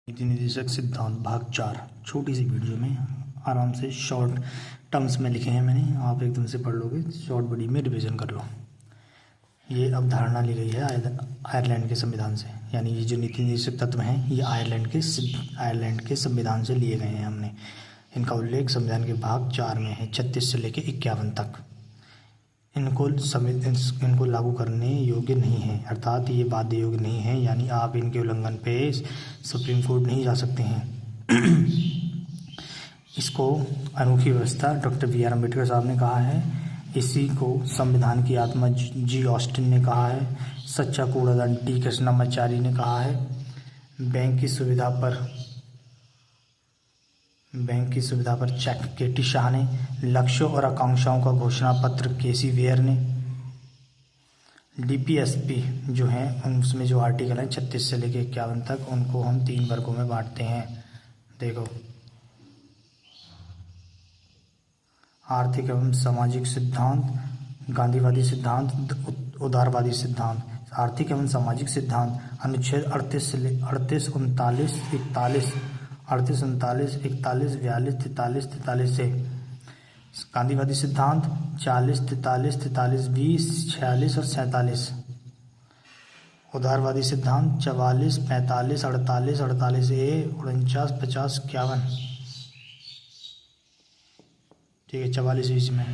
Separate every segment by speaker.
Speaker 1: नीति निर्देशक सिद्धांत भाग 4 छोटी सी वीडियो में आराम से शॉर्ट टर्म्स में लिखे हैं मैंने। आप एकदम से पढ़ लोगे, शॉर्ट बड़ी में रिवीजन कर लो। ये अवधारणा ली गई है आयरलैंड के संविधान से, यानी ये जो नीति निर्देशक तत्व हैं ये आयरलैंड के संविधान से लिए गए हैं हमने। इनका उल्लेख संविधान के भाग 4 में है, 36 से लेकर 51 तक। इनको लागू करने योग्य नहीं है, अर्थात ये बाध्य योग्य नहीं है, यानी आप इनके उल्लंघन पे सुप्रीम कोर्ट नहीं जा सकते हैं। इसको अनोखी व्यवस्था डॉक्टर बी.आर. अम्बेडकर साहब ने कहा है। इसी को संविधान की आत्मा जी. ऑस्टिन ने कहा है। सच्चा कूड़ादान टी. कृष्णामाचारी ने कहा है। बैंक की सुविधा पर चेक के.टी. शाह ने। लक्ष्यों और आकांक्षाओं का घोषणा पत्र के.सी. वेयर ने। डीपीएसपी जो हैं उसमें जो आर्टिकल हैं 36 से लेकर 51 तक, उनको हम 3 वर्गों में बांटते हैं। देखो, आर्थिक एवं सामाजिक सिद्धांत, गांधीवादी सिद्धांत, उदारवादी सिद्धांत। आर्थिक एवं सामाजिक सिद्धांत अनुच्छेद 38 से 38, 39, 41, 38, 39, 41, 42, 43, 43 से। गांधीवादी सिद्धांत 40, 43, 43, 20, 46 और 47। उदारवादी सिद्धांत 44, 45, 48, 48 ए, 49, 50, 51। ठीक है, 44 बीच में।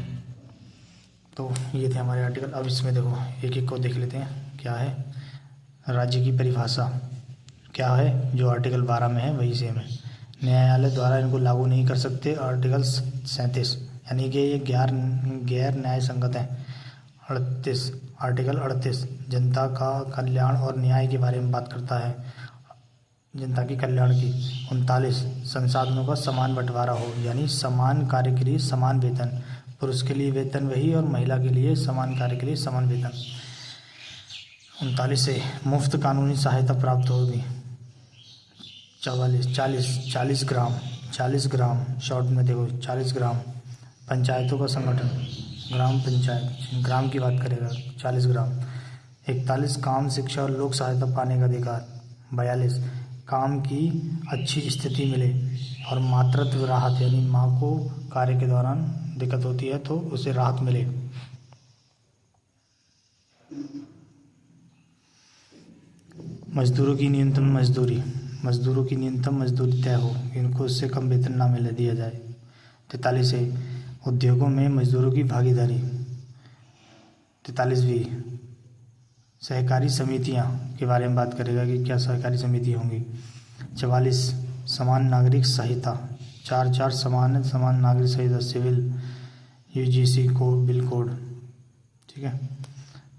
Speaker 1: तो ये थे हमारे आर्टिकल। अब इसमें देखो, एक एक को देख लेते हैं। क्या है राज्य की परिभाषा, क्या है जो आर्टिकल 12 में है वही सेम है। न्यायालय द्वारा इनको लागू नहीं कर सकते, आर्टिकल 37, यानी कि ये गैर न्याय संगत है। 38, आर्टिकल 38 जनता का कल्याण और न्याय के बारे में बात करता है, जनता के कल्याण की। 39 संसाधनों का समान बंटवारा हो, यानी समान कार्य के लिए समान वेतन, पुरुष के लिए वेतन वही और महिला के लिए समान कार्य के लिए समान वेतन। 39 से मुफ्त कानूनी सहायता प्राप्त होगी। 40 ग्राम शॉर्ट में देखो, 40 ग्राम। पंचायतों का संगठन, ग्राम पंचायत, ग्राम की बात करेगा, 40 ग्राम। 41 काम, शिक्षा और लोक सहायता पाने का अधिकार। 42 काम की अच्छी स्थिति मिले और मातृत्व राहत, यानी माँ को कार्य के दौरान दिक्कत होती है तो उसे राहत मिले। मजदूरों की न्यूनतम मजदूरी तय हो, इनको उससे कम वेतन ना मिले दिया जाए। 43 है उद्योगों में मजदूरों की भागीदारी। 43 भी सहकारी समितियां के बारे में बात करेगा कि क्या सहकारी समिति होंगी। 44 समान नागरिक संहिता। 4 समान नागरिक संहिता, सिविल यूजीसी बिल कोड। ठीक है,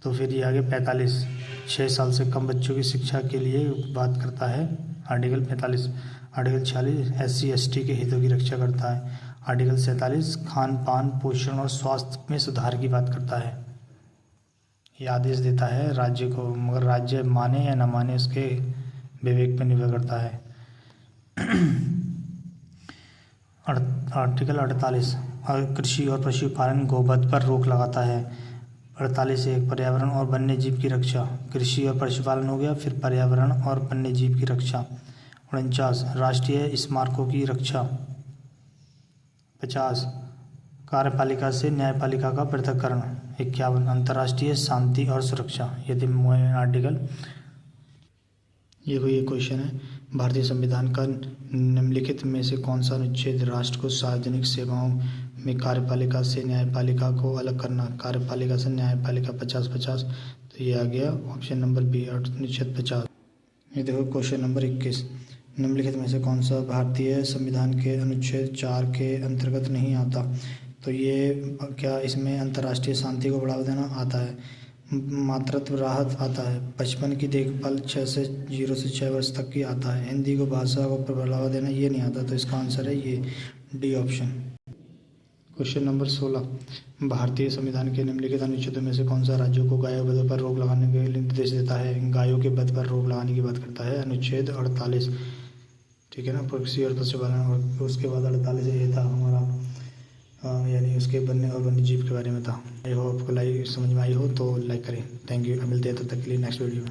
Speaker 1: तो फिर ये आगे 45 6 साल से कम बच्चों की शिक्षा के लिए बात करता है, आर्टिकल 45। आर्टिकल 46 SC ST के हितों की रक्षा करता है। आर्टिकल 47 खान पान, पोषण और स्वास्थ्य में सुधार की बात करता है। ये आदेश देता है राज्य को, मगर राज्य माने या न माने उसके विवेक पर निर्भर करता है। आर्टिकल 48 कृषि और पशुपालन गोवध पर रोक लगाता है। 48 1 पर्यावरण और वन्य जीव की रक्षा। कृषि और पशुपालन हो गया, फिर पर्यावरण और वन्य जीव की रक्षा। 49 राष्ट्रीय स्मारकों की रक्षा। 50 कार्यपालिका से न्यायपालिका का पृथक्करण। 51 अंतर्राष्ट्रीय शांति और सुरक्षा। यदि आर्टिकल ये क्वेश्चन है, भारतीय संविधान का निम्नलिखित में से कौन सा अनुच्छेद राष्ट्र को सार्वजनिक सेवाओं में कार्यपालिका से न्यायपालिका को अलग करना। कार्यपालिका से न्यायपालिका 50-50, तो ये आ गया ऑप्शन नंबर बी, अनुच्छेद 50। ये देखो क्वेश्चन नंबर 21, निम्नलिखित में से कौन सा भारतीय संविधान के अनुच्छेद 4 के अंतर्गत नहीं आता। तो ये क्या इसमें अंतर्राष्ट्रीय शांति को बढ़ावा देना आता है, मातृत्व राहत आता है, बचपन की देखभाल 0 से 6 वर्ष तक की आता है, हिंदी को भाषा को बढ़ावा देना ये नहीं आता। तो इसका आंसर है ये डी ऑप्शन। क्वेश्चन नंबर 16, भारतीय संविधान के निम्नलिखित अनुच्छेदों में से कौन सा राज्यों को गायों वध पर रोक लगाने के लिए निर्देश देता है। गायों के वध पर रोक लगाने की बात करता है, अनुच्छेद 48। ठीक है ना, कृषि और पशुपालन। और उसके बाद 48 ये था हमारा, यानी उसके वन्य और वन्य जीव के बारे में था। आई होप आपको समझ में आई हो तो लाइक करें। Thank you. मिलते हैं तब तक के लिए नेक्स्ट वीडियो में।